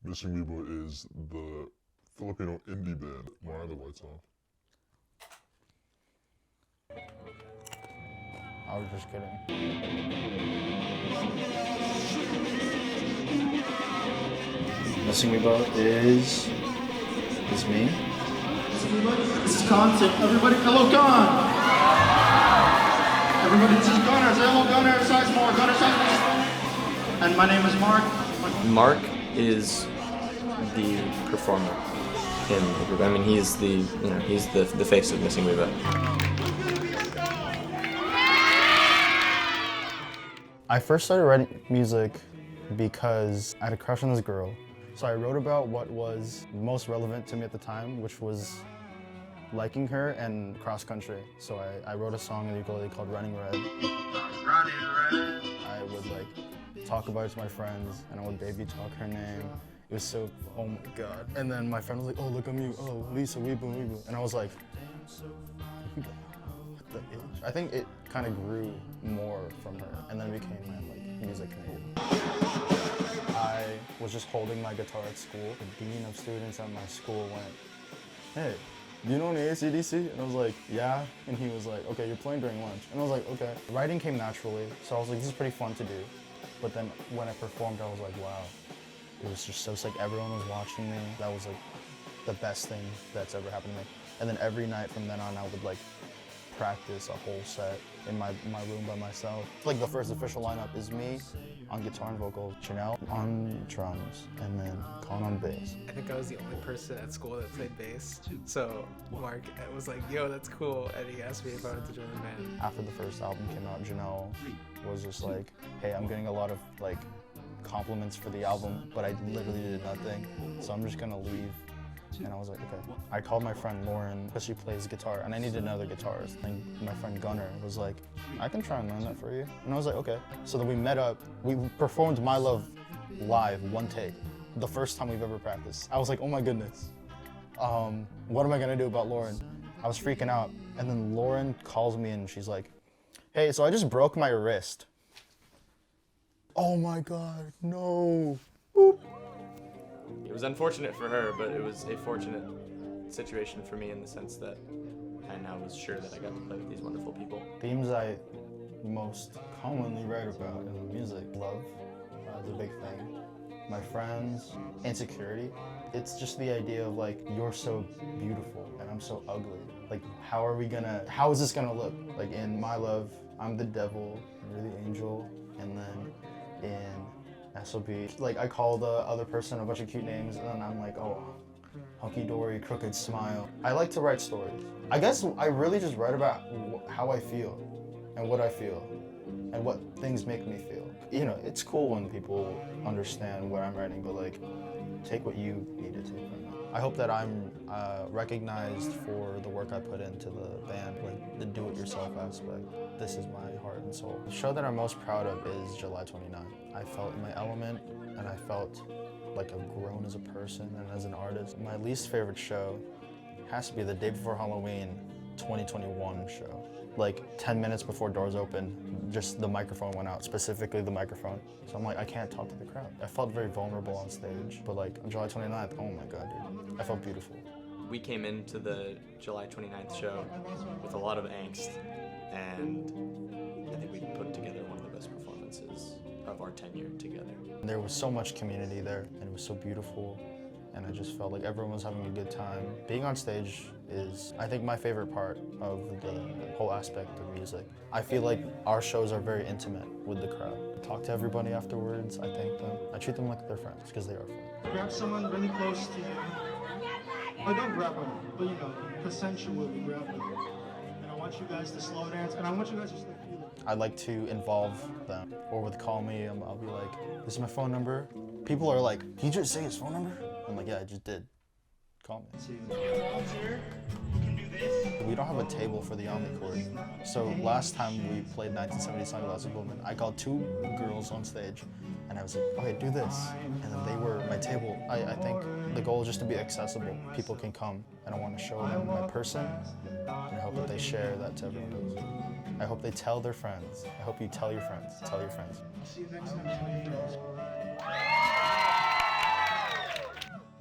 Missing Wiba is the Filipino indie band. Why are the lights off? I was just kidding. Missing Wiba is me. This is Con. Say, everybody, hello, Con. Everybody, this is Gunner. Say hello, Gunner. Size more. Gunner, size more. And my name is Mark. Mark is the performer in the group. I mean, he's the face of Missing Wiba. I first started writing music because I had a crush on this girl. So I wrote about what was most relevant to me at the time, which was liking her and cross country. So I wrote a song in the ukulele called Running Red. I would talk about it to my friends, and I would baby talk her name. It was so, oh my God. And then my friend was like, oh, look at me, oh, Lisa, weeboo. And I was like, what the ish? I think it kind of grew more from her, and then it became my music career. I was just holding my guitar at school. The dean of students at my school went, hey, do you know any AC/DC? And I was like, yeah. And he was like, okay, you're playing during lunch. And I was like, okay. Writing came naturally, so I was like, this is pretty fun to do. But then when I performed, I was like, wow. It was just so sick. Everyone was watching me. That was the best thing that's ever happened to me. And then every night from then on, I would practice a whole set in my room by myself. The first official lineup is me on guitar and vocals, Janelle on drums, and then Con on bass. I think I was the only person at school that played bass. So Mark was like, yo, that's cool. And he asked me if I wanted to join the band. After the first album came out, Janelle was just like, hey, I'm getting a lot of compliments for the album, but I literally did nothing. So I'm just gonna leave. And I was like, okay. I called my friend Lauren, because she plays guitar, and I needed another guitarist. And my friend Gunner was like, I can try and learn that for you. And I was like, okay. So then we met up, we performed My Love live, one take, the first time we've ever practiced. I was like, oh my goodness. What am I gonna do about Lauren? I was freaking out. And then Lauren calls me and she's like, hey, so I just broke my wrist. Oh my God, no. Boop. It was unfortunate for her, but it was a fortunate situation for me in the sense that I now was sure that I got to play with these wonderful people. Themes I most commonly write about in music. Love is a big thing. My friends, insecurity. It's just the idea of you're so beautiful and I'm so ugly. How is this gonna look? In My Love, I'm the devil, you're the angel, and then in SOB, I call the other person a bunch of cute names, and then I'm like, oh, hunky-dory, crooked smile. I like to write stories. I guess I really just write about how I feel, and what I feel, and what things make me feel. You know, it's cool when people understand what I'm writing, but take what you need to take from it. I hope that I'm recognized for the work I put into the band, the do-it-yourself aspect. This is my heart and soul. The show that I'm most proud of is July 29th. I felt in my element, and I felt like I've grown as a person and as an artist. My least favorite show has to be the day before Halloween 2021 show. 10 minutes before doors open, just the microphone went out, specifically the microphone. So I'm like, I can't talk to the crowd. I felt very vulnerable on stage, but on July 29th, oh my God, dude, I felt beautiful. We came into the July 29th show with a lot of angst, and I think we put together one of the best performances of our tenure together. There was so much community there, and it was so beautiful, and I just felt like everyone was having a good time. Being on stage is, I think, my favorite part of the whole aspect of music. I feel like our shows are very intimate with the crowd. I talk to everybody afterwards, I thank them. I treat them like they're friends, because they are friends. Grab someone really close to you. Oh, don't grab them, but consensually grab them. And I want you guys to slow dance, and I want you guys just to feel it. I'd like to involve them, or with Call Me, I'll be like, this is my phone number. People are like, did you just say his phone number? I'm like, yeah, I just did. Call me. We don't have a table for the Omni chord. So last time we played 1970 Sunglasses Woman, I called two girls on stage, and I was like, okay, do this. And then they were my table. I think the goal is just to be accessible. People can come, and I want to show them my person, and I hope that they share that to everyone else. I hope they tell their friends. I hope you tell your friends. Tell your friends. See you next time.